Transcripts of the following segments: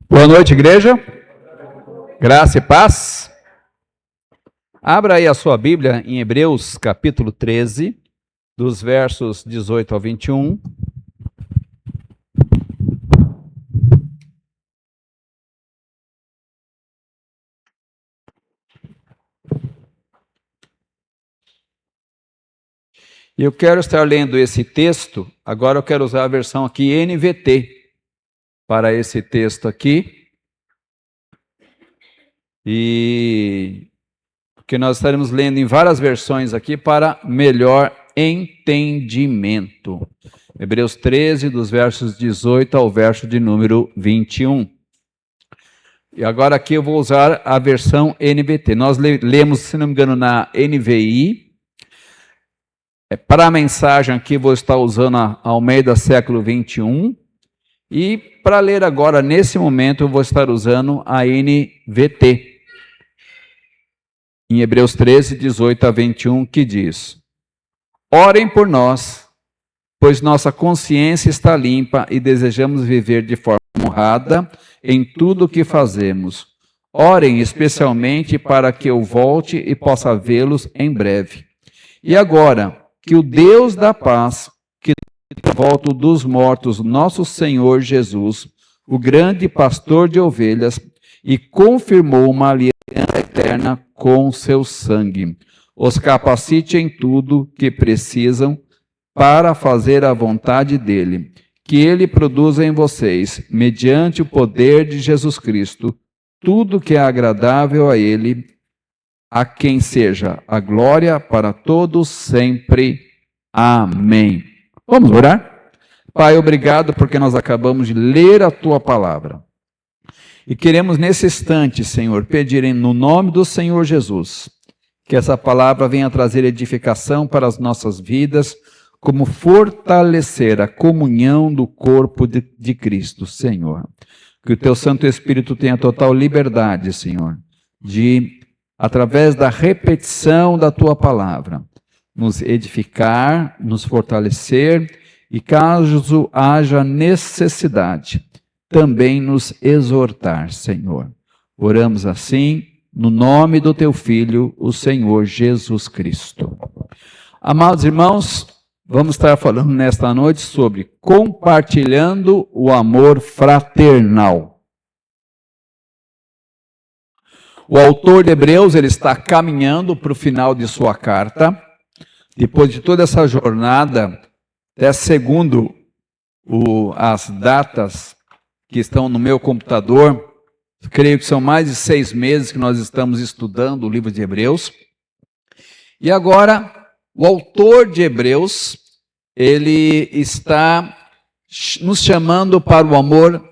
Boa noite, igreja. Graça e paz. Abra aí a sua Bíblia em Hebreus, capítulo 13, dos versos 18 ao 21. Eu quero estar lendo esse texto, agora eu quero usar a versão aqui NVT para esse texto aqui. Porque nós estaremos lendo em várias versões aqui para melhor entendimento. Hebreus 13, dos versos 18 ao verso de número 21. E agora aqui eu vou usar a versão NVT. Nós lemos, se não me engano, na NVI. Para a mensagem aqui vou estar usando a Almeida século 21. E para ler agora, nesse momento, eu vou estar usando a NVT. Em Hebreus 13, 18 a 21, que diz: Orem por nós, pois nossa consciência está limpa e desejamos viver de forma honrada em tudo o que fazemos. Orem especialmente para que eu volte e possa vê-los em breve. E agora, que o Deus da paz, que volta dos mortos, nosso Senhor Jesus, o grande pastor de ovelhas, e confirmou uma aliança eterna com seu sangue, os capacite em tudo que precisam para fazer a vontade dele, que ele produza em vocês, mediante o poder de Jesus Cristo, tudo que é agradável a ele, a quem seja a glória para todos sempre. Amém. Vamos orar? Pai, obrigado porque nós acabamos de ler a tua palavra. E queremos nesse instante, Senhor, pedir no nome do Senhor Jesus, que essa palavra venha trazer edificação para as nossas vidas, como fortalecer a comunhão do corpo de Cristo, Senhor. Que o teu Santo Espírito tenha total liberdade, Senhor, de, através da repetição da tua palavra, nos edificar, nos fortalecer e, caso haja necessidade, também nos exortar, Senhor. Oramos assim, no nome do teu Filho, o Senhor Jesus Cristo. Amados irmãos, vamos estar falando nesta noite sobre compartilhando o amor fraternal. O autor de Hebreus, ele está caminhando para o final de sua carta. Depois de toda essa jornada, até segundo as datas que estão no meu computador, creio que são mais de 6 meses que nós estamos estudando o livro de Hebreus. E agora, o autor de Hebreus, ele está nos chamando para o amor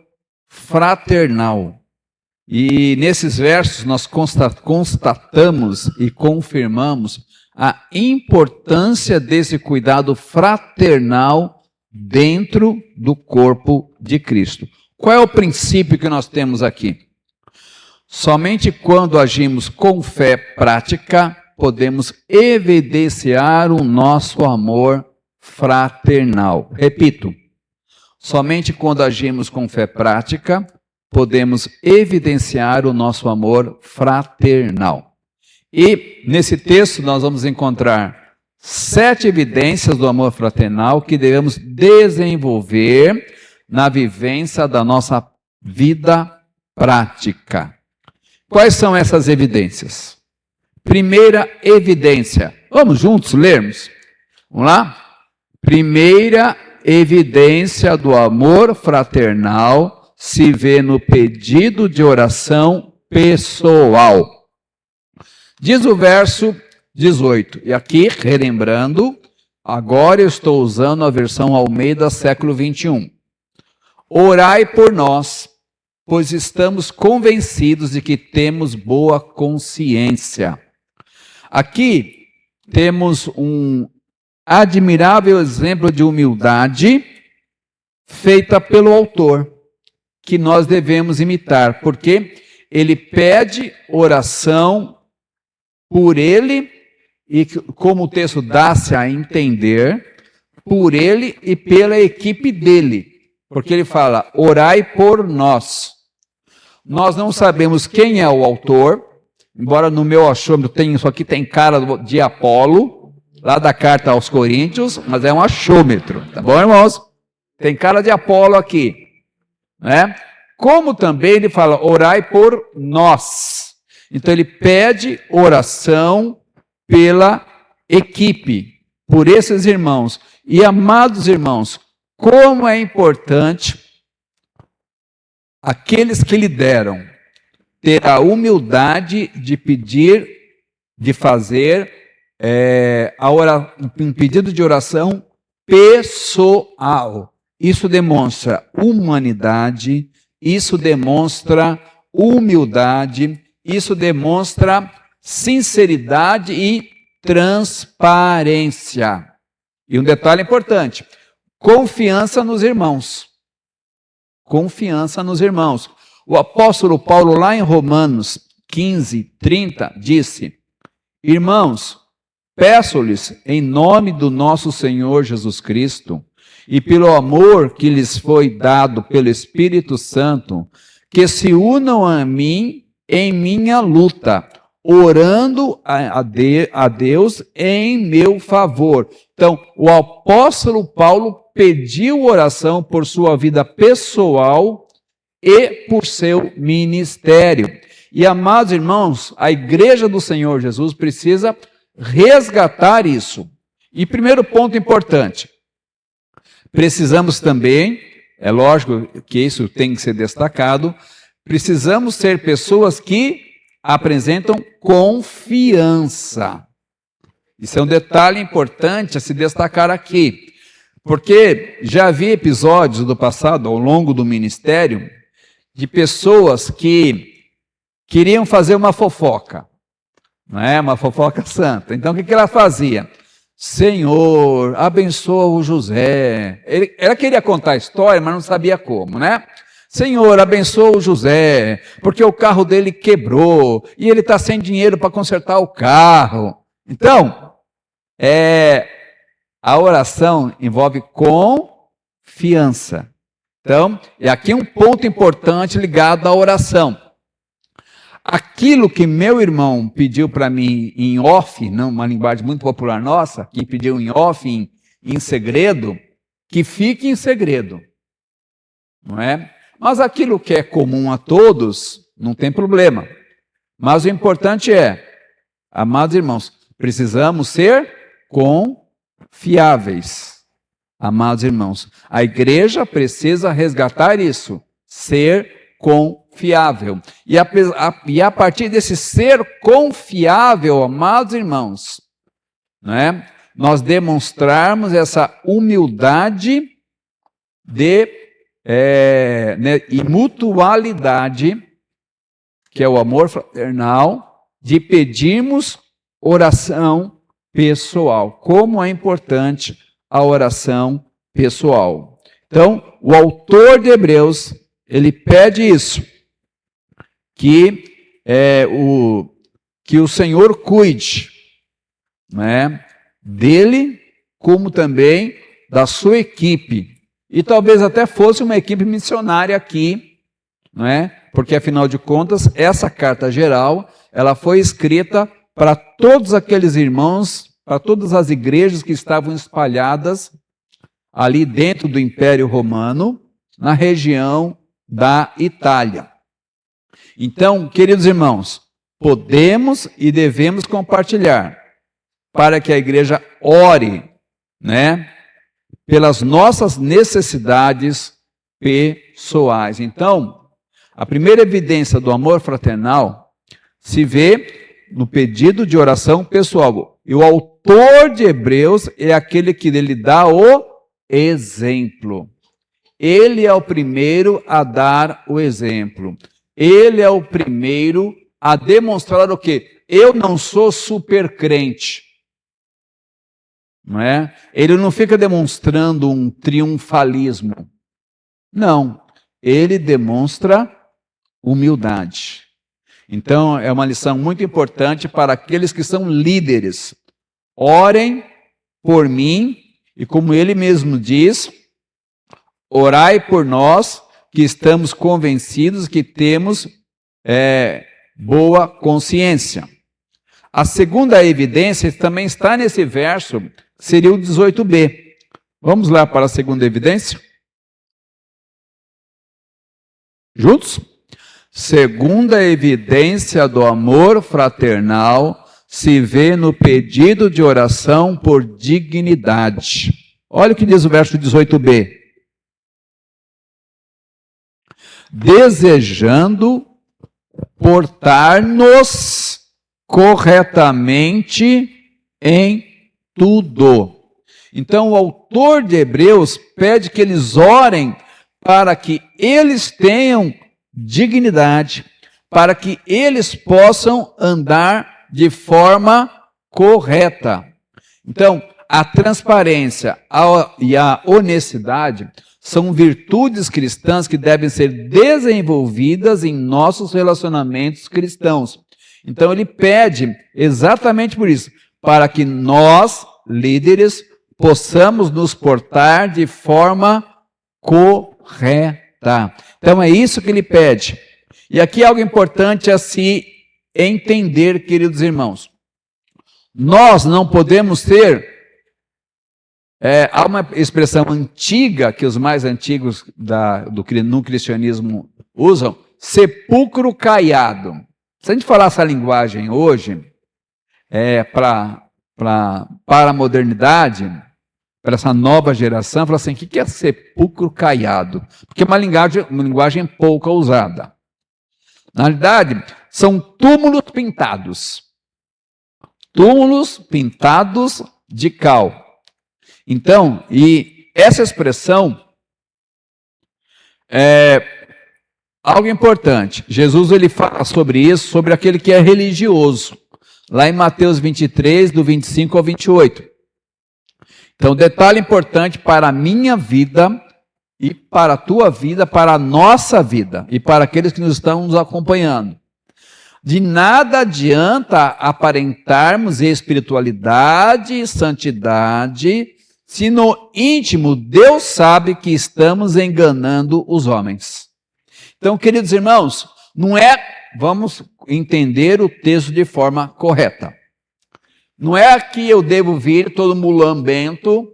fraternal. E nesses versos nós constatamos e confirmamos a importância desse cuidado fraternal dentro do corpo de Cristo. Qual é o princípio que nós temos aqui? Somente quando agimos com fé prática, podemos evidenciar o nosso amor fraternal. Repito, somente quando agimos com fé prática, podemos evidenciar o nosso amor fraternal. E nesse texto nós vamos encontrar 7 evidências do amor fraternal que devemos desenvolver na vivência da nossa vida prática. Quais são essas evidências? Primeira evidência. Vamos juntos lermos? Vamos lá? Primeira evidência do amor fraternal se vê no pedido de oração pessoal. Diz o verso 18. E aqui, relembrando, agora eu estou usando a versão Almeida século 21. Orai por nós, pois estamos convencidos de que temos boa consciência. Aqui temos um admirável exemplo de humildade feita pelo autor, que nós devemos imitar, porque ele pede oração por ele, e como o texto dá-se a entender, por ele e pela equipe dele. Porque ele fala, orai por nós. Nós não sabemos quem é o autor, embora no meu achômetro tenha, isso aqui tem cara de Apolo, lá da carta aos Coríntios, mas é um achômetro, tá bom, irmãos? Tem cara de Apolo aqui, né? Como também ele fala, orai por nós. Então ele pede oração pela equipe, por esses irmãos. E amados irmãos, como é importante aqueles que lideram ter a humildade de pedir, de fazer um pedido de oração pessoal. Isso demonstra humanidade, isso demonstra humildade, isso demonstra sinceridade e transparência. E um detalhe importante, confiança nos irmãos. Confiança nos irmãos. O apóstolo Paulo, lá em Romanos 15, 30, disse: irmãos, peço-lhes, em nome do nosso Senhor Jesus Cristo, e pelo amor que lhes foi dado pelo Espírito Santo, que se unam a mim em minha luta, orando a Deus em meu favor. Então, o apóstolo Paulo pediu oração por sua vida pessoal e por seu ministério. E, amados irmãos, a igreja do Senhor Jesus precisa resgatar isso. E primeiro ponto importante, precisamos também, é lógico que isso tem que ser destacado, precisamos ser pessoas que apresentam confiança. Isso é um detalhe importante a se destacar aqui, porque já vi episódios do passado, ao longo do ministério, de pessoas que queriam fazer uma fofoca, não é? Uma fofoca santa. Então, o que ela fazia? Senhor, abençoa o José. Ela queria contar a história, mas não sabia como, né? Senhor, abençoa o José, porque o carro dele quebrou e ele está sem dinheiro para consertar o carro. Então, a oração envolve confiança. Então, é aqui um ponto importante ligado à oração. Aquilo que meu irmão pediu para mim em off, não uma linguagem muito popular nossa, que pediu em off, em segredo, que fique em segredo. Não é? Mas aquilo que é comum a todos, não tem problema. Mas o importante é, amados irmãos, precisamos ser confiáveis. Amados irmãos, a igreja precisa resgatar isso, ser confiável. E a partir desse ser confiável, amados irmãos, né, nós demonstrarmos essa humildade e mutualidade, que é o amor fraternal, de pedirmos oração pessoal. Como é importante a oração pessoal. Então, o autor de Hebreus, ele pede isso, que o Senhor cuide, né, dele, como também da sua equipe. E talvez até fosse uma equipe missionária aqui, não é? Porque, afinal de contas, essa carta geral, ela foi escrita para todos aqueles irmãos, para todas as igrejas que estavam espalhadas ali dentro do Império Romano, na região da Itália. Então, queridos irmãos, podemos e devemos compartilhar para que a igreja ore, né, pelas nossas necessidades pessoais. Então, a primeira evidência do amor fraternal se vê no pedido de oração pessoal. E o autor de Hebreus é aquele que lhe dá o exemplo. Ele é o primeiro a dar o exemplo. Ele é o primeiro a demonstrar o quê? Eu não sou super crente. Não é? Ele não fica demonstrando um triunfalismo. Não. Ele demonstra humildade. Então, é uma lição muito importante para aqueles que são líderes. Orem por mim, e como ele mesmo diz, orai por nós, que estamos convencidos que temos boa consciência. A segunda evidência também está nesse verso, seria o 18b. Vamos lá para a segunda evidência? Juntos? Segunda evidência do amor fraternal se vê no pedido de oração por dignidade. Olha o que diz o verso 18b. Desejando portar-nos corretamente em tudo. Então, o autor de Hebreus pede que eles orem para que eles tenham dignidade, para que eles possam andar de forma correta. Então, a transparência e a honestidade são virtudes cristãs que devem ser desenvolvidas em nossos relacionamentos cristãos. Então, ele pede exatamente por isso, para que nós, líderes, possamos nos portar de forma correta. Então, é isso que ele pede. E aqui algo importante a se entender, queridos irmãos. Nós não podemos ter... há uma expressão antiga que os mais antigos no cristianismo usam, sepulcro caiado. Se a gente falar essa linguagem hoje, para a modernidade, para essa nova geração, fala assim, o que é sepulcro caiado? Porque é uma linguagem pouco usada. Na realidade, são túmulos pintados. Túmulos pintados de cal. Então, e essa expressão é algo importante. Jesus ele fala sobre isso, sobre aquele que é religioso. Lá em Mateus 23, do 25 ao 28. Então, detalhe importante para a minha vida e para a tua vida, para a nossa vida e para aqueles que nos estão nos acompanhando. De nada adianta aparentarmos espiritualidade e santidade se no íntimo Deus sabe que estamos enganando os homens. Então, queridos irmãos, vamos entender o texto de forma correta. Não é que eu devo vir todo mulambento,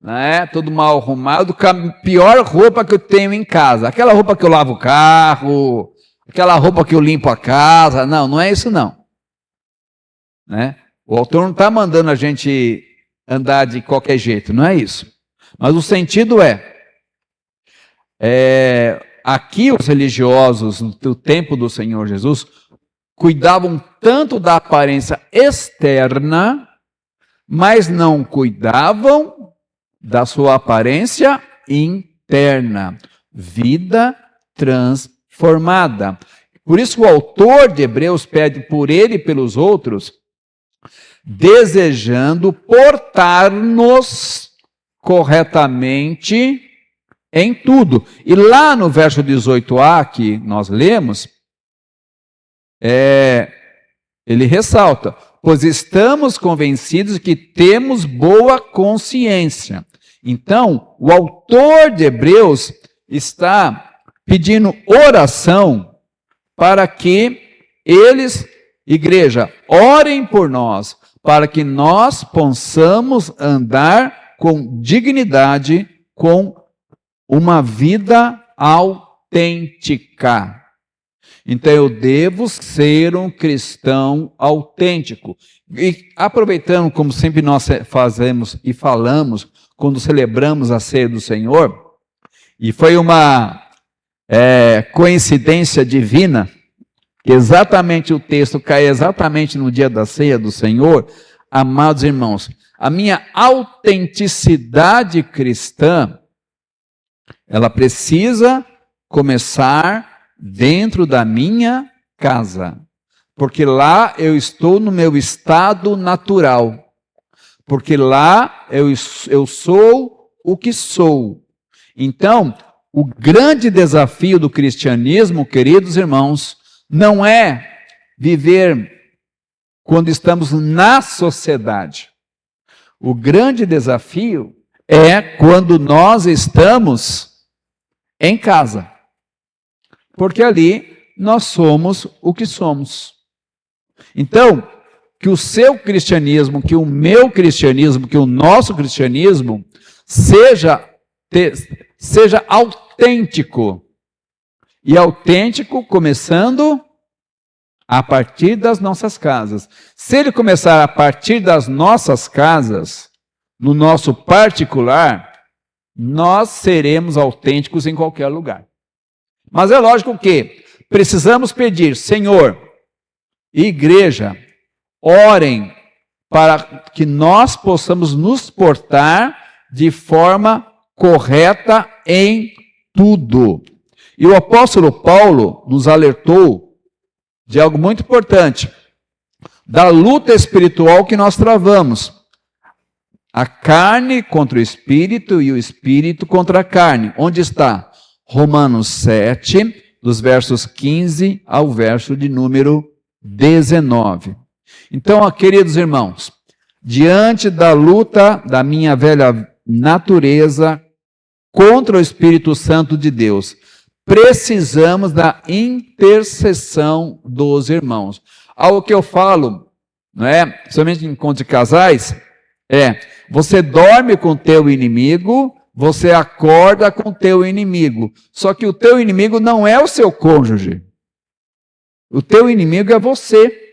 né, todo mal arrumado, com a pior roupa que eu tenho em casa. Aquela roupa que eu lavo o carro, aquela roupa que eu limpo a casa. Não é isso não. Né? O autor não está mandando a gente andar de qualquer jeito, não é isso. Mas o sentido aqui os religiosos do tempo do Senhor Jesus cuidavam tanto da aparência externa, mas não cuidavam da sua aparência interna. Vida transformada. Por isso o autor de Hebreus pede por ele e pelos outros, desejando portar-nos corretamente em tudo. E lá no verso 18a, que nós lemos, ele ressalta, pois estamos convencidos que temos boa consciência. Então, o autor de Hebreus está pedindo oração para que eles, igreja, orem por nós, para que nós possamos andar com dignidade, com uma vida autêntica. Então, eu devo ser um cristão autêntico. E aproveitando, como sempre nós fazemos e falamos, quando celebramos a ceia do Senhor, e foi uma coincidência divina, que exatamente o texto cai exatamente no dia da ceia do Senhor, amados irmãos, a minha autenticidade cristã, ela precisa começar dentro da minha casa, porque lá eu estou no meu estado natural, porque lá eu sou o que sou. Então, o grande desafio do cristianismo, queridos irmãos, não é viver quando estamos na sociedade. O grande desafio é quando nós estamos em casa. porque ali nós somos o que somos. Então, que o seu cristianismo, que o meu cristianismo, que o nosso cristianismo seja autêntico. E autêntico começando a partir das nossas casas. Se ele começar a partir das nossas casas, no nosso particular, nós seremos autênticos em qualquer lugar. Mas é lógico que precisamos pedir, Senhor, igreja, orem para que nós possamos nos portar de forma correta em tudo. E o apóstolo Paulo nos alertou de algo muito importante, da luta espiritual que nós travamos. A carne contra o espírito e o espírito contra a carne. Onde está? Romanos 7, dos versos 15 ao verso de número 19. Então, queridos irmãos, diante da luta da minha velha natureza contra o Espírito Santo de Deus, precisamos da intercessão dos irmãos. Algo que eu falo, não é? Principalmente em encontro de casais, você dorme com o teu inimigo, você acorda com o teu inimigo. Só que o teu inimigo não é o seu cônjuge. O teu inimigo é você.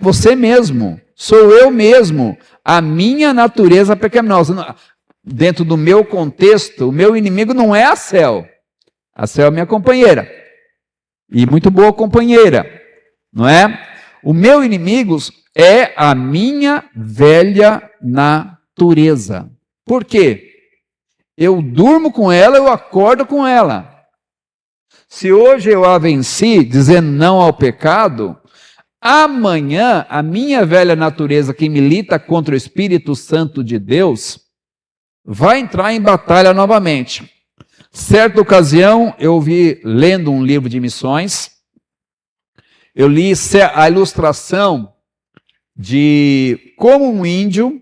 Você mesmo. Sou eu mesmo. A minha natureza pecaminosa. Dentro do meu contexto, o meu inimigo não é a Cel. A Cel é minha companheira. E muito boa companheira. Não é? O meu inimigo é a minha velha natureza. Por quê? Eu durmo com ela, eu acordo com ela. Se hoje eu a venci, dizendo não ao pecado, amanhã a minha velha natureza que milita contra o Espírito Santo de Deus vai entrar em batalha novamente. Certa ocasião, eu vi, lendo um livro de missões, eu li a ilustração de como um índio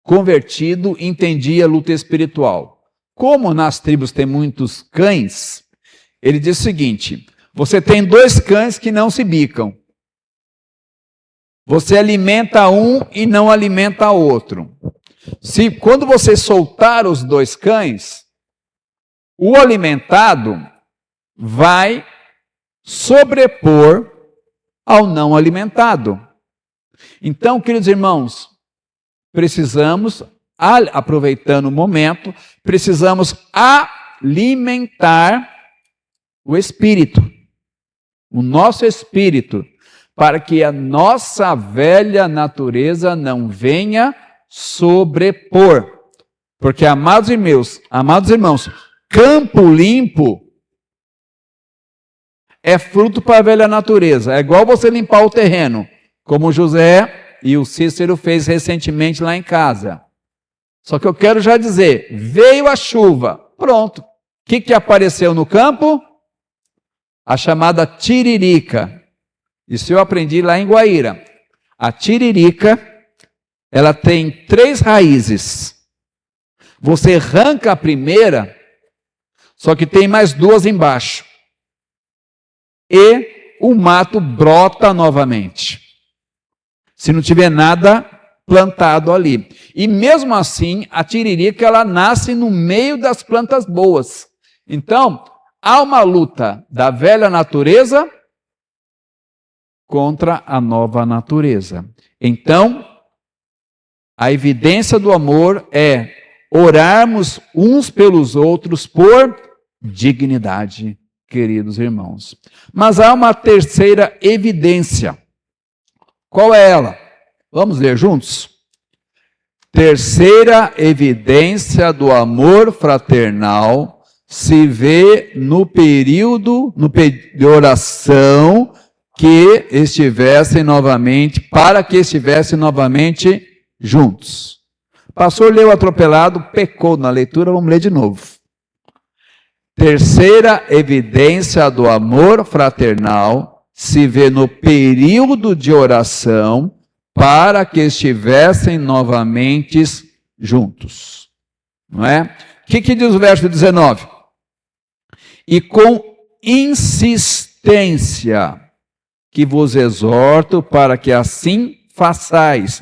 convertido entendia a luta espiritual. Como nas tribos tem muitos cães, ele diz o seguinte: você tem 2 cães que não se bicam. Você alimenta um e não alimenta outro. Quando você soltar os 2 cães, o alimentado vai sobrepor ao não alimentado. Então, queridos irmãos, precisamos, aproveitando o momento, precisamos alimentar o espírito, o nosso espírito, para que a nossa velha natureza não venha sobrepor. Porque, amados irmãos, campo limpo é fruto para a velha natureza. É igual você limpar o terreno, como José e o Cícero fez recentemente lá em casa. Só que eu quero já dizer, veio a chuva, pronto. O que apareceu no campo? A chamada tiririca. Isso eu aprendi lá em Guaíra. A tiririca, ela tem 3 raízes. Você arranca a primeira, só que tem mais 2 embaixo. E o mato brota novamente. Se não tiver nada plantado ali. E mesmo assim, a tiririca, ela nasce no meio das plantas boas. Então, há uma luta da velha natureza contra a nova natureza. Então, a evidência do amor é orarmos uns pelos outros por dignidade, queridos irmãos. Mas há uma terceira evidência. Qual é ela? Vamos ler juntos? Terceira evidência do amor fraternal se vê no período de oração para que estivessem novamente juntos. O pastor leu atropelado, pecou na leitura, vamos ler de novo. Terceira evidência do amor fraternal se vê no período de oração para que estivessem novamente juntos. Não é? O que diz o verso 19? e com insistência, que vos exorto para que assim façais,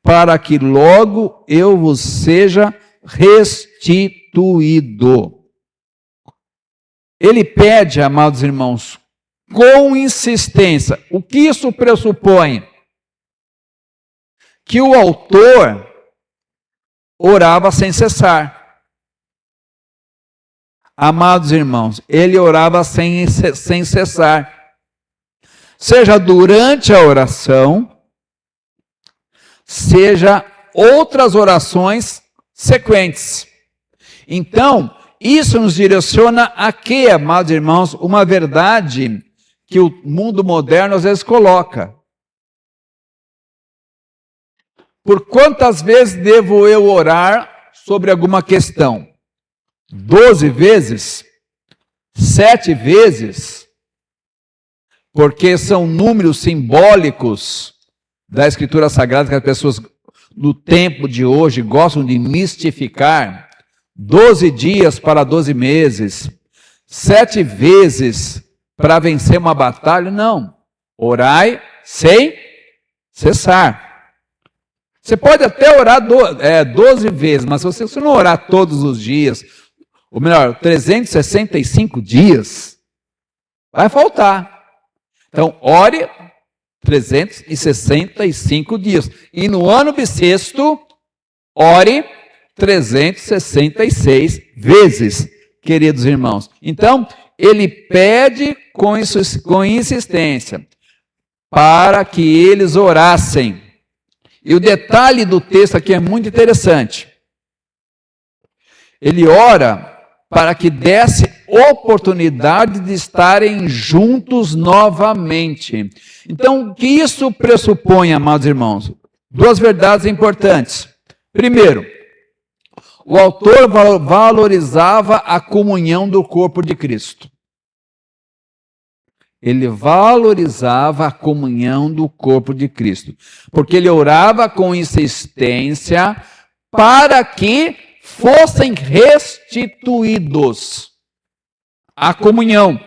para que logo eu vos seja restituído. Ele pede, amados irmãos, com insistência. O que isso pressupõe? Que o autor orava sem cessar. Amados irmãos, ele orava sem cessar. Seja durante a oração, seja outras orações sequentes. Então, isso nos direciona a quê, amados irmãos? Uma verdade que o mundo moderno às vezes coloca. Por quantas vezes devo eu orar sobre alguma questão? 12 vezes? 7 vezes? Porque são números simbólicos da Escritura Sagrada que as pessoas no tempo de hoje gostam de mistificar. 12 dias para 12 meses, 7 vezes para vencer uma batalha. Não. Orai sem cessar. Você pode até orar 12 vezes, mas se você não orar todos os dias, ou melhor, 365 dias, vai faltar. Então, ore 365 dias. E no ano bissexto, ore 366 vezes, queridos irmãos. Então, ele pede com insistência para que eles orassem. E o detalhe do texto aqui é muito interessante. Ele ora para que desse oportunidade de estarem juntos novamente. Então, o que isso pressupõe, amados irmãos? Duas verdades importantes. Primeiro, o autor valorizava a comunhão do corpo de Cristo. Ele valorizava a comunhão do corpo de Cristo, porque ele orava com insistência para que fossem restituídos a comunhão.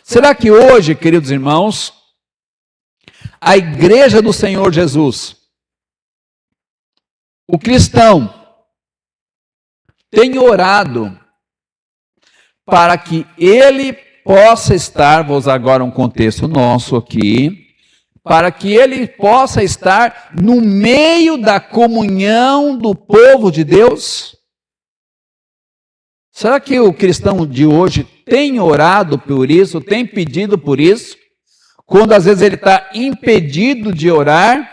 Será que hoje, queridos irmãos, a igreja do Senhor Jesus, o cristão, tem orado para que ele possa estar, vou usar agora um contexto nosso aqui, para que ele possa estar no meio da comunhão do povo de Deus? Será que o cristão de hoje tem orado por isso, tem pedido por isso? Quando às vezes ele está impedido de orar,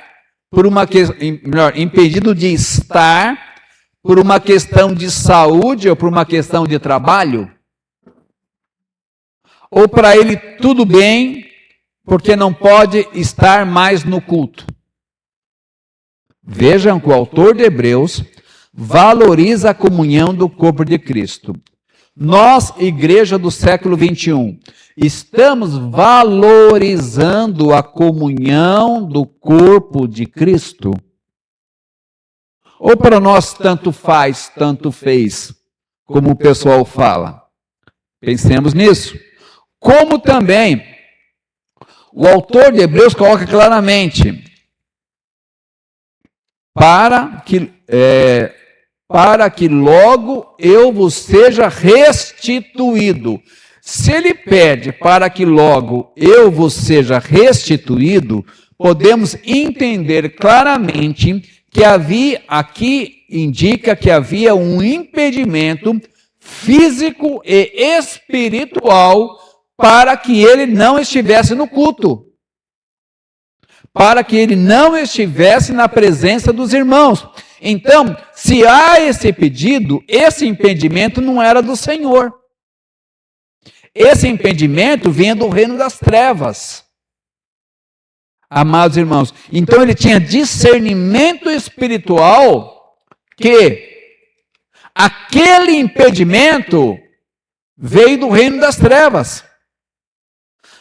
impedido de estar, por uma questão de saúde ou por uma questão de trabalho? Ou para ele tudo bem, porque não pode estar mais no culto? Vejam que o autor de Hebreus valoriza a comunhão do corpo de Cristo. Nós, igreja do século 21, estamos valorizando a comunhão do corpo de Cristo? Ou para nós tanto faz, tanto fez, como o pessoal fala? Pensemos nisso. Como também o autor de Hebreus coloca claramente, para que logo eu vos seja restituído. Se ele pede para que logo eu vos seja restituído, podemos entender claramente que aqui indica que havia um impedimento físico e espiritual para que ele não estivesse no culto, para que ele não estivesse na presença dos irmãos. Então, se há esse pedido, esse impedimento não era do Senhor. Esse impedimento vinha do reino das trevas. Amados irmãos, então ele tinha discernimento espiritual que aquele impedimento veio do reino das trevas.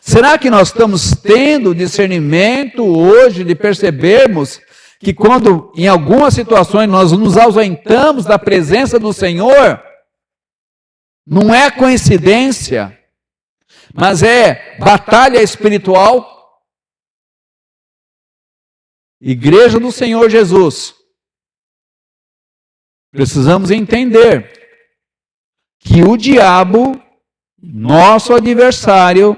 Será que nós estamos tendo discernimento hoje de percebermos que quando em algumas situações nós nos ausentamos da presença do Senhor, Não é coincidência, mas é batalha espiritual. Igreja do Senhor Jesus. Precisamos entender que o diabo, nosso adversário,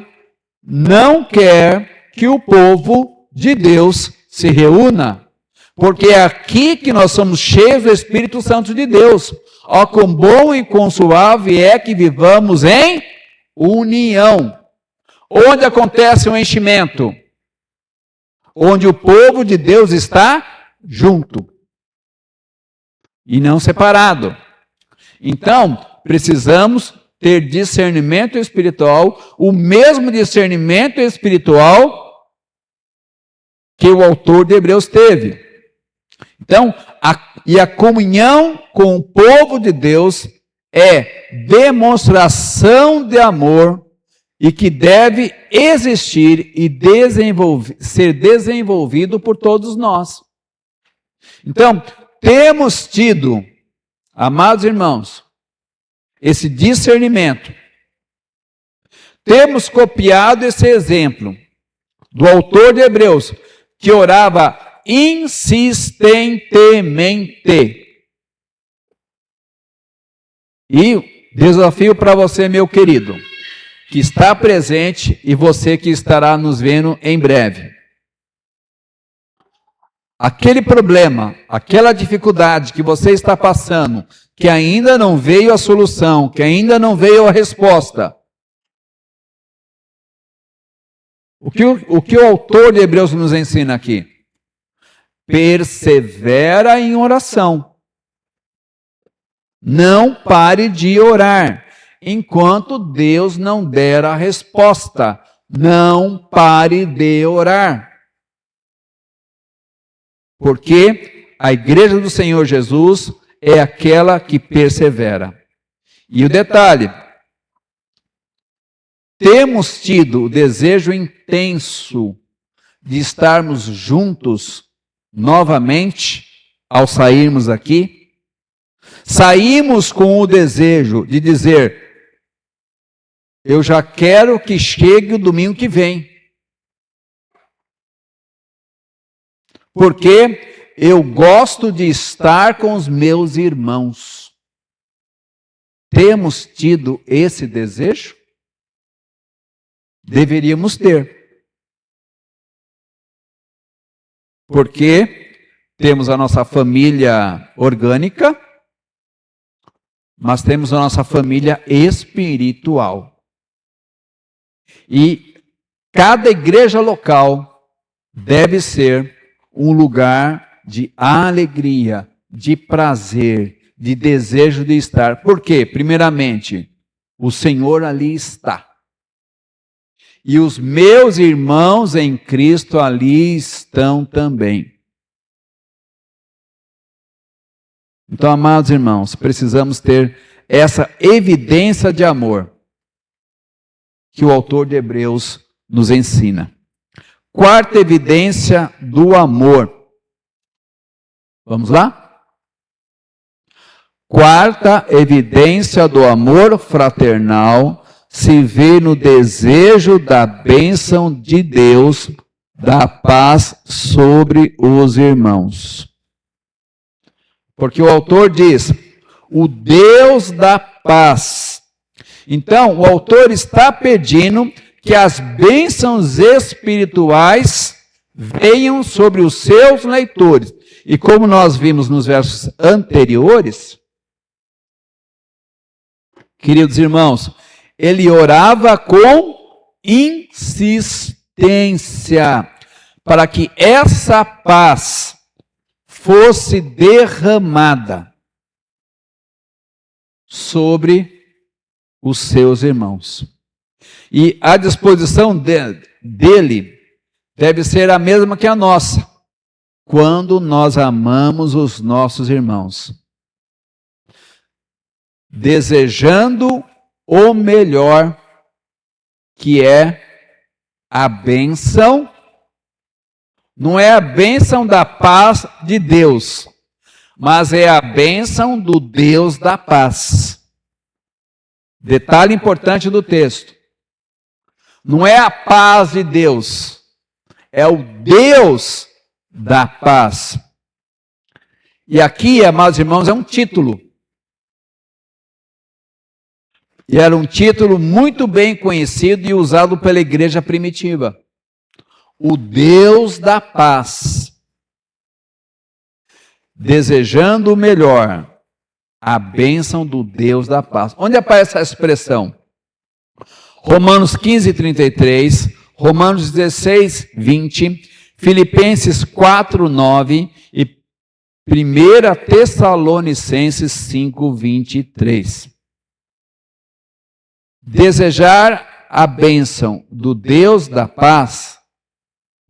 não quer que o povo de Deus se reúna. Porque é aqui que nós somos cheios do Espírito Santo de Deus. Ó, quão bom e quão suave é que vivamos em união. Onde acontece o enchimento? Onde o povo de Deus está junto. E não separado. Então, precisamos ter discernimento espiritual, o mesmo discernimento espiritual que o autor de Hebreus teve. Então, a comunhão com o povo de Deus é demonstração de amor e que deve existir e ser desenvolvido por todos nós. Então, temos tido, amados irmãos, esse discernimento. Temos copiado esse exemplo do autor de Hebreus, que orava insistentemente. E desafio para você, meu querido, que está presente e você que estará nos vendo em breve. Aquele problema, aquela dificuldade que você está passando, que ainda não veio a solução, que ainda não veio a resposta. O que o autor de Hebreus nos ensina aqui? Persevera em oração. Não pare de orar enquanto Deus não der a resposta. Não pare de orar. Porque a igreja do Senhor Jesus é aquela que persevera. E o detalhe, temos tido o desejo intenso de estarmos juntos novamente ao sairmos aqui. Saímos com o desejo de dizer, eu já quero que chegue o domingo que vem. Porque eu gosto de estar com os meus irmãos. Temos tido esse desejo? Deveríamos ter. Porque temos a nossa família orgânica, mas temos a nossa família espiritual. E cada igreja local deve ser um lugar de alegria, de prazer, de desejo de estar. Por quê? Primeiramente, o Senhor ali está. E os meus irmãos em Cristo ali estão também. Então, amados irmãos, precisamos ter essa evidência de amor que o autor de Hebreus nos ensina. Quarta evidência do amor. Vamos lá? Quarta evidência do amor fraternal se vê no desejo da bênção de Deus, da paz sobre os irmãos. Porque o autor diz, o Deus da paz. Então, o autor está pedindo que as bênçãos espirituais venham sobre os seus leitores. E como nós vimos nos versos anteriores, queridos irmãos, ele orava com insistência para que essa paz fosse derramada sobre os seus irmãos. E a disposição dele deve ser a mesma que a nossa, quando nós amamos os nossos irmãos, desejando o melhor, que é a bênção, não é a bênção da paz de Deus, mas é a bênção do Deus da paz. Detalhe importante do texto. Não é a paz de Deus, é o Deus da paz. E aqui, amados irmãos, é um título. E era um título muito bem conhecido e usado pela igreja primitiva. O Deus da paz. Desejando o melhor, a bênção do Deus da paz. Onde aparece essa expressão? Romanos 15, 33, Romanos 16, 20, Filipenses 4, 9 e 1 Tessalonicenses 5, 23. Desejar a bênção do Deus da paz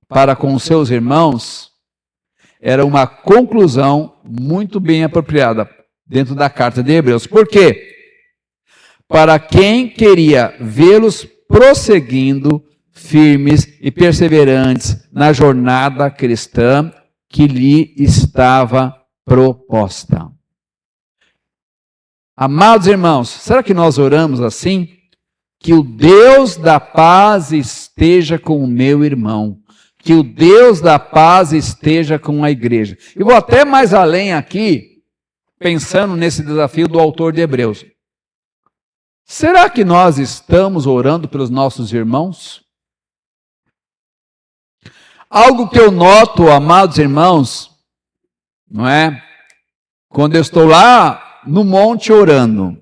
para com os seus irmãos era uma conclusão muito bem apropriada dentro da carta de Hebreus. Por quê? Para quem queria vê-los prosseguindo firmes e perseverantes na jornada cristã que lhe estava proposta. Amados irmãos, será que nós oramos assim? Que o Deus da paz esteja com o meu irmão. Que o Deus da paz esteja com a igreja. E vou até mais além aqui, pensando nesse desafio do autor de Hebreus. Será que nós estamos orando pelos nossos irmãos? Algo que eu noto, amados irmãos, não é? Quando eu estou lá no monte orando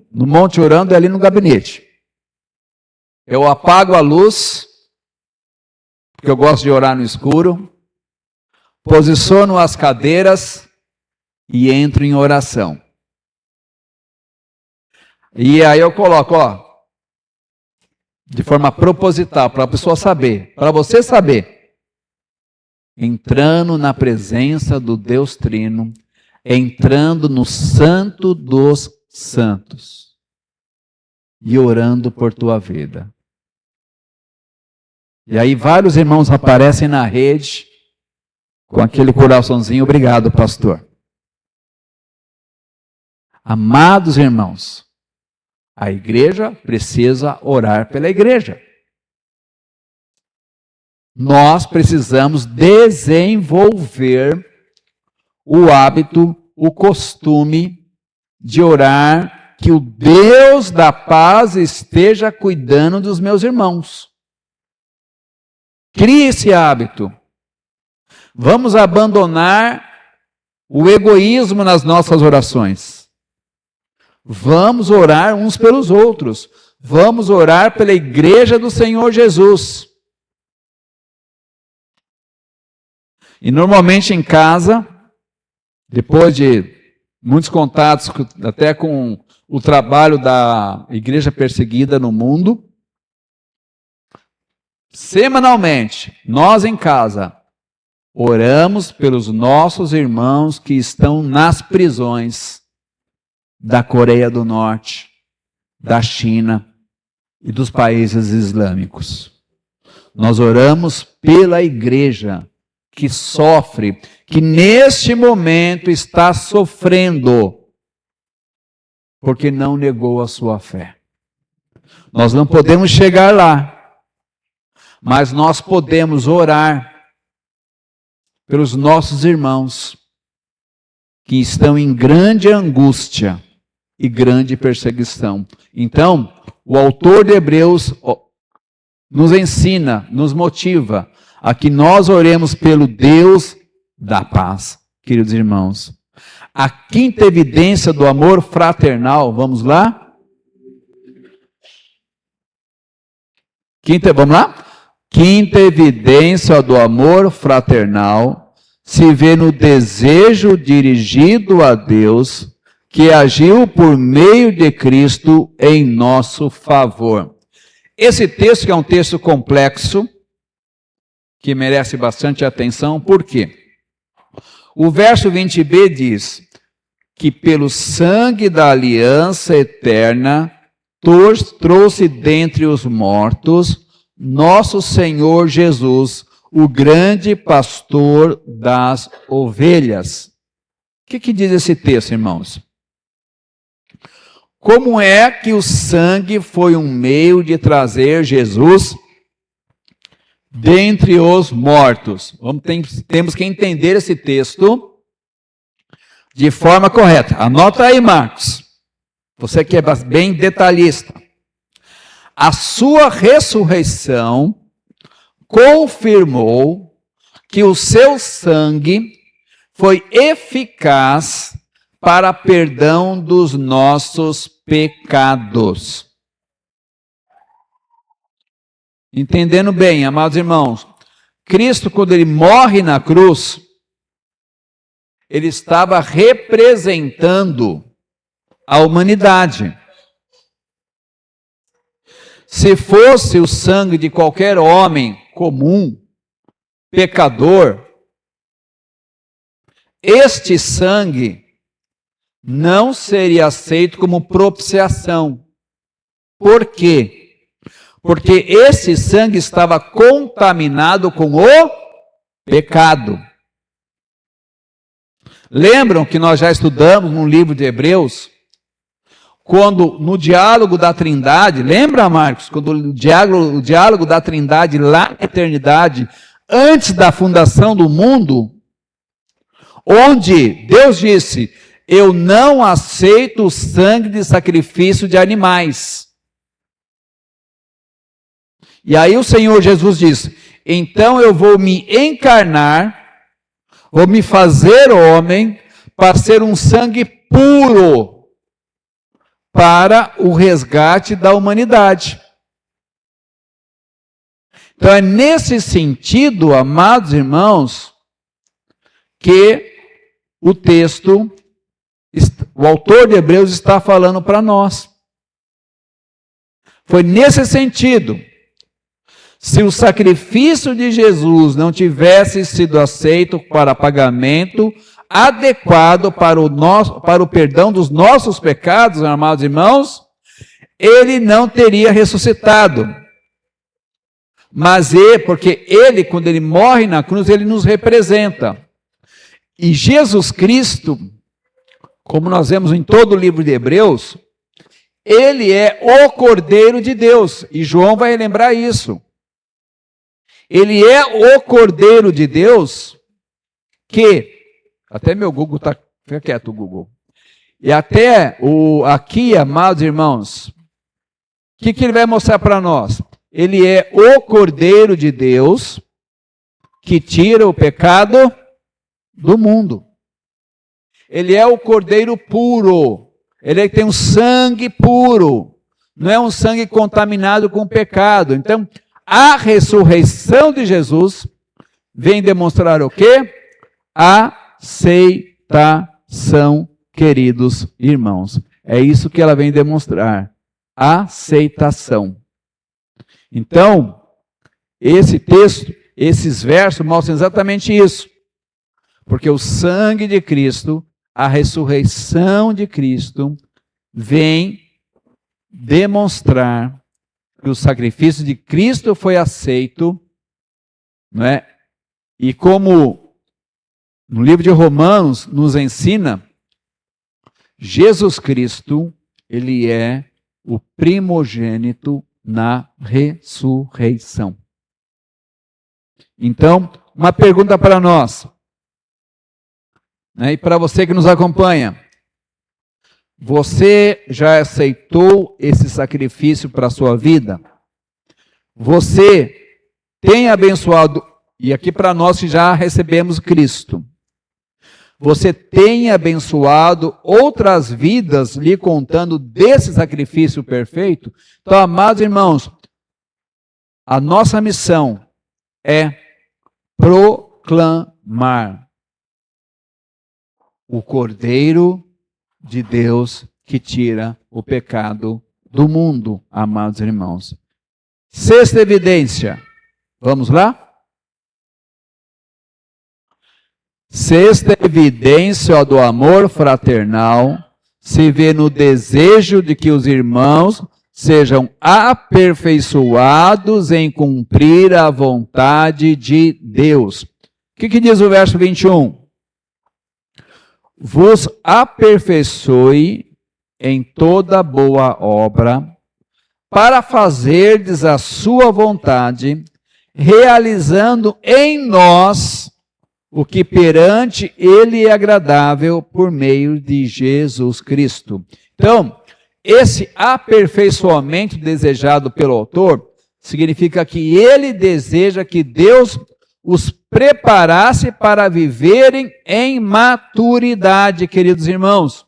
é ali no gabinete. Eu apago a luz, porque eu gosto de orar no escuro, posiciono as cadeiras e entro em oração. E aí eu coloco, de forma proposital, para a pessoa saber, para você saber, entrando na presença do Deus Trino, entrando no Santo dos Santos e orando por tua vida. E aí vários irmãos aparecem na rede com aquele coraçãozinho, obrigado, pastor. Amados irmãos, a igreja precisa orar pela igreja. Nós precisamos desenvolver o hábito, o costume de orar que o Deus da paz esteja cuidando dos meus irmãos. Crie esse hábito. Vamos abandonar o egoísmo nas nossas orações. Vamos orar uns pelos outros. Vamos orar pela igreja do Senhor Jesus. E normalmente em casa, depois de muitos contatos até com o trabalho da igreja perseguida no mundo, semanalmente, nós em casa, oramos pelos nossos irmãos que estão nas prisões da Coreia do Norte, da China e dos países islâmicos. Nós oramos pela igreja que sofre, que neste momento está sofrendo, porque não negou a sua fé. Nós não podemos chegar lá, mas nós podemos orar pelos nossos irmãos que estão em grande angústia e grande perseguição. Então, o autor de Hebreus nos ensina, nos motiva a que nós oremos pelo Deus da paz, queridos irmãos. A quinta evidência do amor fraternal, vamos lá? Vamos lá? Quinta evidência do amor fraternal se vê no desejo dirigido a Deus, que agiu por meio de Cristo em nosso favor. Esse texto, que é um texto complexo, que merece bastante atenção, por quê? O verso 20b diz que pelo sangue da aliança eterna trouxe dentre os mortos nosso Senhor Jesus, o grande pastor das ovelhas. O que diz esse texto, irmãos? como é que o sangue foi um meio de trazer Jesus dentre os mortos? Temos que entender esse texto de forma correta. Anota aí, Marcos. Você que é bem detalhista. A sua ressurreição confirmou que o seu sangue foi eficaz para perdão dos nossos pecados. Entendendo bem, amados irmãos, Cristo, quando ele morre na cruz, ele estava representando a humanidade. Se fosse o sangue de qualquer homem comum, pecador, este sangue não seria aceito como propiciação. Por quê? Porque esse sangue estava contaminado com o pecado. Lembram que nós já estudamos no livro de Hebreus, quando no diálogo da Trindade, lembra, Marcos, quando o diálogo da Trindade lá na eternidade, antes da fundação do mundo, onde Deus disse: eu não aceito o sangue de sacrifício de animais. E aí o Senhor Jesus disse: então eu vou me encarnar, vou me fazer homem, para ser um sangue puro, para o resgate da humanidade. Então é nesse sentido, amados irmãos, que o texto, o autor de Hebreus está falando para nós. Foi nesse sentido. Se o sacrifício de Jesus não tivesse sido aceito para pagamento adequado para o perdão dos nossos pecados, amados irmãos, ele não teria ressuscitado. Mas porque ele, quando ele morre na cruz, ele nos representa. E Jesus Cristo, como nós vemos em todo o livro de Hebreus, ele é o Cordeiro de Deus. E João vai lembrar isso. Ele é o Cordeiro de Deus que... Até meu Google está... Fica quieto, Google. E até aqui, amados irmãos, o que ele vai mostrar para nós? Ele é o Cordeiro de Deus que tira o pecado do mundo. Ele é o Cordeiro puro. Ele tem um sangue puro. Não é um sangue contaminado com pecado. Então, a ressurreição de Jesus vem demonstrar o quê? Aceitação, queridos irmãos. É isso que ela vem demonstrar. Aceitação. Então, esse texto, esses versos mostram exatamente isso. Porque o sangue de Cristo, a ressurreição de Cristo, vem demonstrar que o sacrifício de Cristo foi aceito, não é? E como no livro de Romanos nos ensina, Jesus Cristo, ele é o primogênito na ressurreição. Então, uma pergunta para nós, né, e para você que nos acompanha. Você já aceitou esse sacrifício para a sua vida? Você tem abençoado, e aqui para nós que já recebemos Cristo, você tem abençoado outras vidas lhe contando desse sacrifício perfeito? Então, amados irmãos, a nossa missão é proclamar o Cordeiro de Deus que tira o pecado do mundo, amados irmãos. Sexta evidência. Vamos lá? Sexta evidência do amor fraternal se vê no desejo de que os irmãos sejam aperfeiçoados em cumprir a vontade de Deus. O que diz o verso 21? Vos aperfeiçoe em toda boa obra, para fazerdes a sua vontade, realizando em nós o que perante Ele é agradável por meio de Jesus Cristo. Então, esse aperfeiçoamento desejado pelo autor significa que ele deseja que Deus os preparasse para viverem em maturidade, queridos irmãos.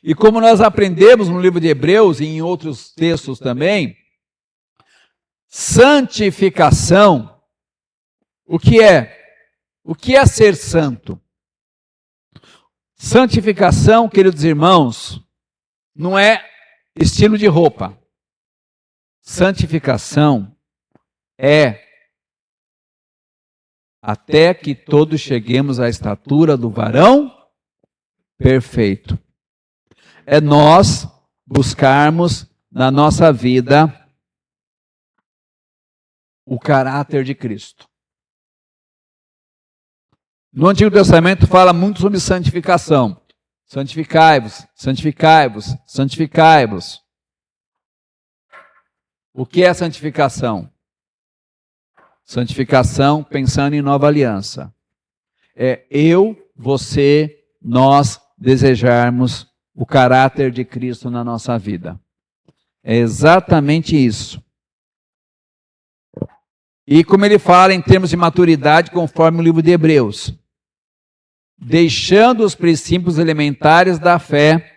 E como nós aprendemos no livro de Hebreus e em outros textos também, santificação, o que é? O que é ser santo? Santificação, queridos irmãos, não é estilo de roupa. Santificação é até que todos cheguemos à estatura do varão perfeito. É nós buscarmos na nossa vida o caráter de Cristo. No Antigo Testamento fala muito sobre santificação. Santificai-vos, santificai-vos, santificai-vos. O que é santificação? Santificação pensando em nova aliança. É eu, você, nós desejarmos o caráter de Cristo na nossa vida. É exatamente isso. E como ele fala em termos de maturidade, conforme o livro de Hebreus, deixando os princípios elementares da fé,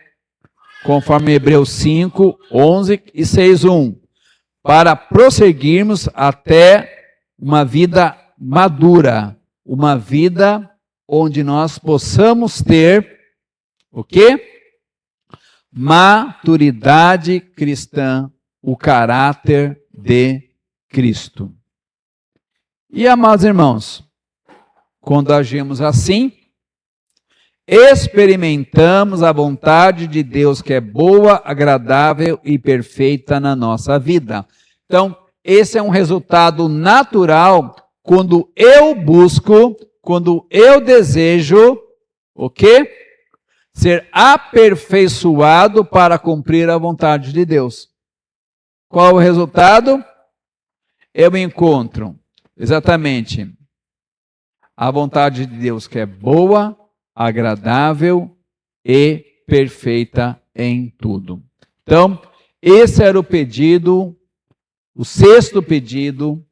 conforme Hebreus 5, 11 e 6:1, para prosseguirmos até uma vida madura, uma vida onde nós possamos ter o quê? Maturidade cristã, o caráter de Cristo. E, amados irmãos, quando agimos assim, experimentamos a vontade de Deus que é boa, agradável e perfeita na nossa vida. Então, esse é um resultado natural quando eu busco, quando eu desejo, o quê? Ser aperfeiçoado para cumprir a vontade de Deus. Qual o resultado? Eu encontro exatamente a vontade de Deus que é boa, agradável e perfeita em tudo. Então, esse era o pedido, o sexto pedido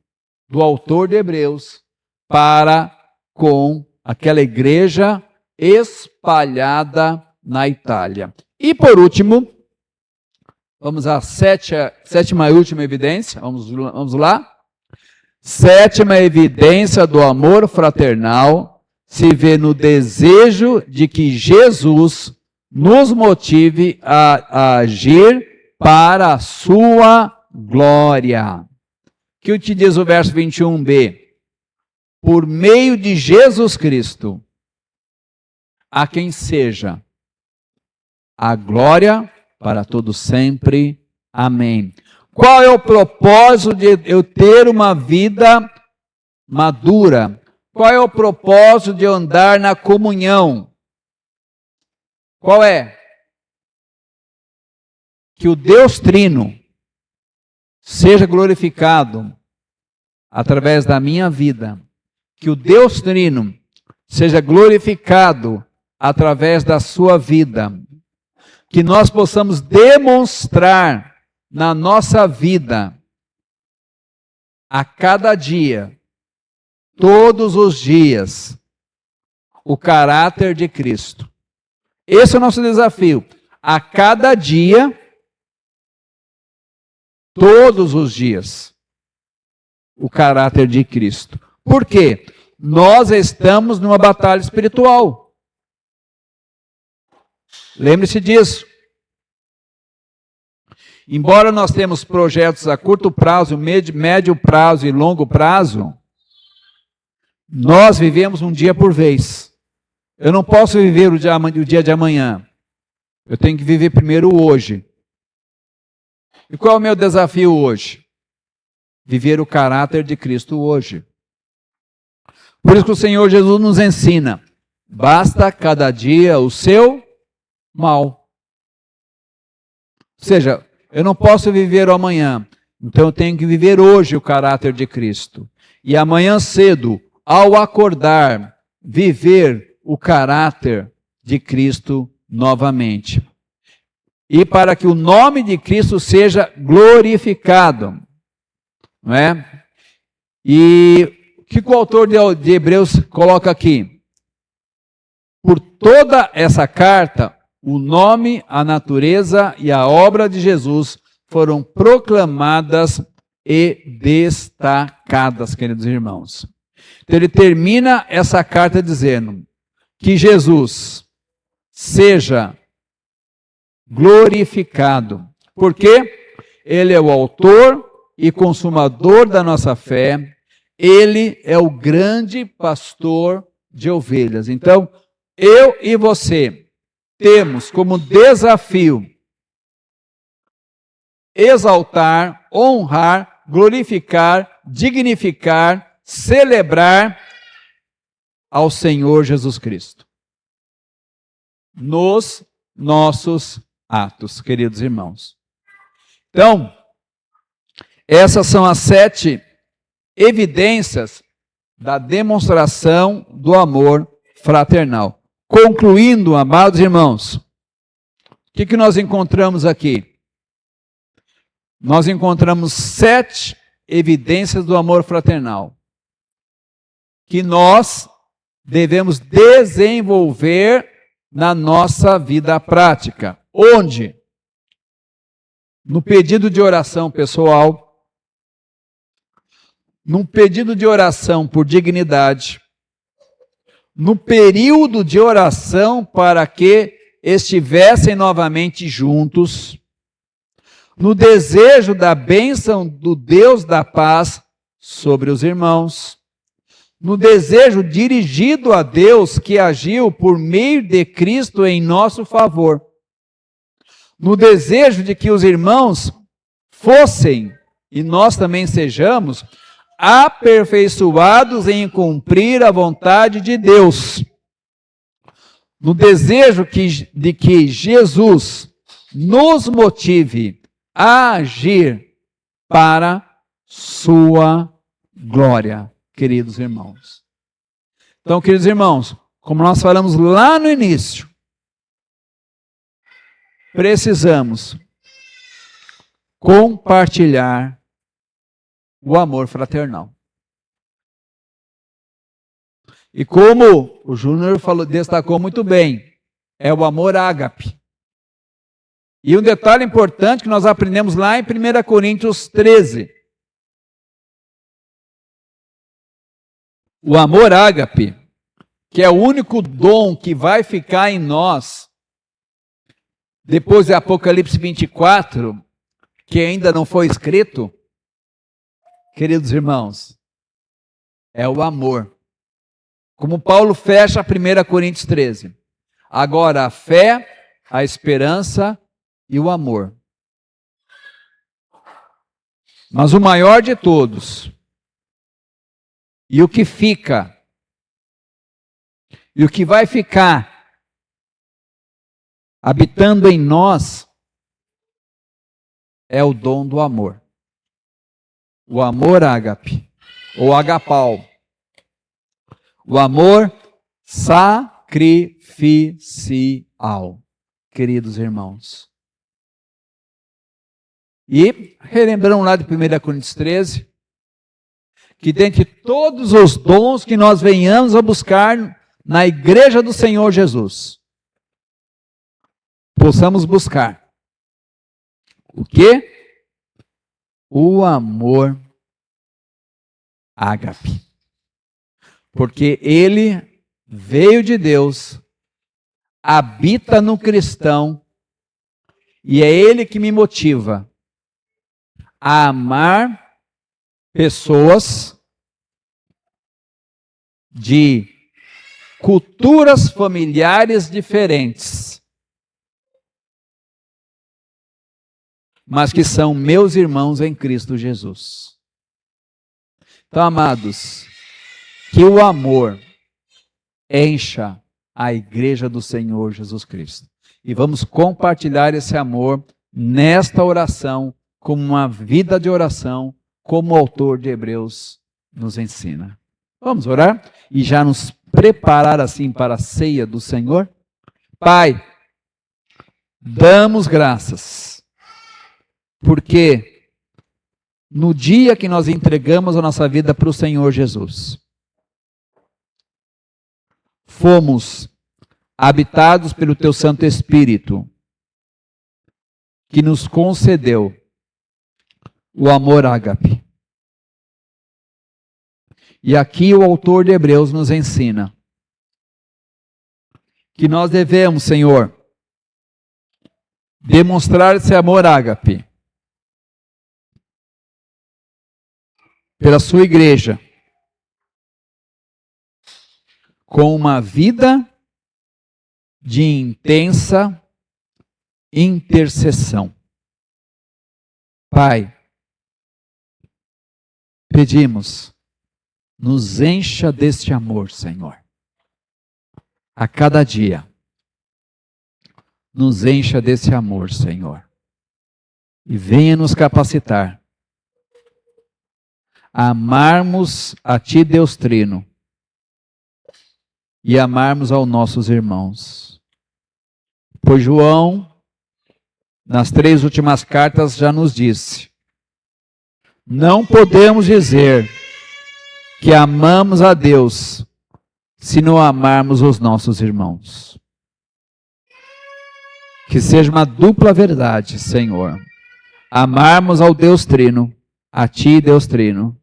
do autor de Hebreus para com aquela igreja espalhada na Itália. E por último, vamos à sétima e última evidência, vamos lá. Sétima evidência do amor fraternal se vê no desejo de que Jesus nos motive a agir para a sua glória. O que te diz o verso 21b? Por meio de Jesus Cristo, a quem seja a glória para todos sempre. Amém. Qual é o propósito de eu ter uma vida madura? Qual é o propósito de eu andar na comunhão? Qual é? Que o Deus Trino seja glorificado através da minha vida. Que o Deus Trino seja glorificado através da sua vida. Que nós possamos demonstrar na nossa vida, a cada dia, todos os dias, o caráter de Cristo. Esse é o nosso desafio. A cada dia, todos os dias, o caráter de Cristo. Por quê? Nós estamos numa batalha espiritual. Lembre-se disso. Embora nós temos projetos a curto prazo, médio prazo e longo prazo, nós vivemos um dia por vez. Eu não posso viver o dia de amanhã. Eu tenho que viver primeiro o hoje. E qual é o meu desafio hoje? Viver o caráter de Cristo hoje. Por isso que o Senhor Jesus nos ensina, basta cada dia o seu mal. Ou seja, eu não posso viver o amanhã, então eu tenho que viver hoje o caráter de Cristo. E amanhã cedo, ao acordar, viver o caráter de Cristo novamente. E para que o nome de Cristo seja glorificado. Não é? E o que o autor de Hebreus coloca aqui? Por toda essa carta, o nome, a natureza e a obra de Jesus foram proclamadas e destacadas, queridos irmãos. Então ele termina essa carta dizendo que Jesus seja glorificado, porque ele é o autor e consumador da nossa fé, ele é o grande pastor de ovelhas. Então, eu e você temos como desafio exaltar, honrar, glorificar, dignificar, celebrar ao Senhor Jesus Cristo nos nossos atos, queridos irmãos. Então, essas são as 7 evidências da demonstração do amor fraternal. Concluindo, amados irmãos, o que nós encontramos aqui? Nós encontramos 7 evidências do amor fraternal que nós devemos desenvolver na nossa vida prática. Onde? No pedido de oração pessoal, num pedido de oração por dignidade, no período de oração para que estivessem novamente juntos, no desejo da bênção do Deus da paz sobre os irmãos, no desejo dirigido a Deus que agiu por meio de Cristo em nosso favor, no desejo de que os irmãos fossem, e nós também sejamos, aperfeiçoados em cumprir a vontade de Deus, no desejo de que Jesus nos motive a agir para sua glória, queridos irmãos. Então, queridos irmãos, como nós falamos lá no início, precisamos compartilhar o amor fraternal. E como o Júnior destacou muito bem, é o amor ágape. E um detalhe importante que nós aprendemos lá em 1 Coríntios 13. O amor ágape, que é o único dom que vai ficar em nós, depois de Apocalipse 24, que ainda não foi escrito, queridos irmãos, é o amor. Como Paulo fecha 1 Coríntios 13. Agora a fé, a esperança e o amor. Mas o maior de todos, e o que fica, e o que vai ficar habitando em nós, é o dom do amor. O amor ágape, ou agapau. O amor sacrificial, queridos irmãos. E relembrando lá de 1 Coríntios 13, que dentre todos os dons que nós venhamos a buscar na igreja do Senhor Jesus, possamos buscar o quê? O amor ágape. Porque ele veio de Deus, habita no cristão, e é ele que me motiva a amar pessoas de culturas familiares diferentes, mas que são meus irmãos em Cristo Jesus. Então, amados, que o amor encha a igreja do Senhor Jesus Cristo. E vamos compartilhar esse amor nesta oração, como uma vida de oração, como o autor de Hebreus nos ensina. Vamos orar e já nos preparar assim para a ceia do Senhor? Pai, damos graças, porque no dia que nós entregamos a nossa vida para o Senhor Jesus, fomos habitados pelo Teu Santo Espírito, que nos concedeu o amor ágape. E aqui o autor de Hebreus nos ensina que nós devemos, Senhor, demonstrar esse amor ágape pela sua igreja, com uma vida de intensa intercessão. Pai, pedimos, nos encha deste amor, Senhor. A cada dia, nos encha desse amor, Senhor. E venha nos capacitar a amarmos a Ti, Deus Trino, e amarmos aos nossos irmãos. Pois João, nas 3 últimas cartas, já nos disse: não podemos dizer que amamos a Deus se não amarmos os nossos irmãos. Que seja uma dupla verdade, Senhor. Amarmos ao Deus Trino, a Ti, Deus Trino,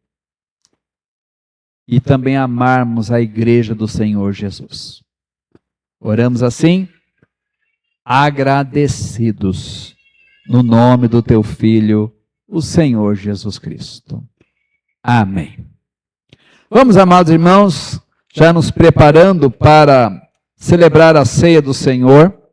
e também amarmos a igreja do Senhor Jesus. Oramos assim, agradecidos, no nome do Teu Filho, o Senhor Jesus Cristo. Amém. Vamos, amados irmãos, já nos preparando para celebrar a ceia do Senhor.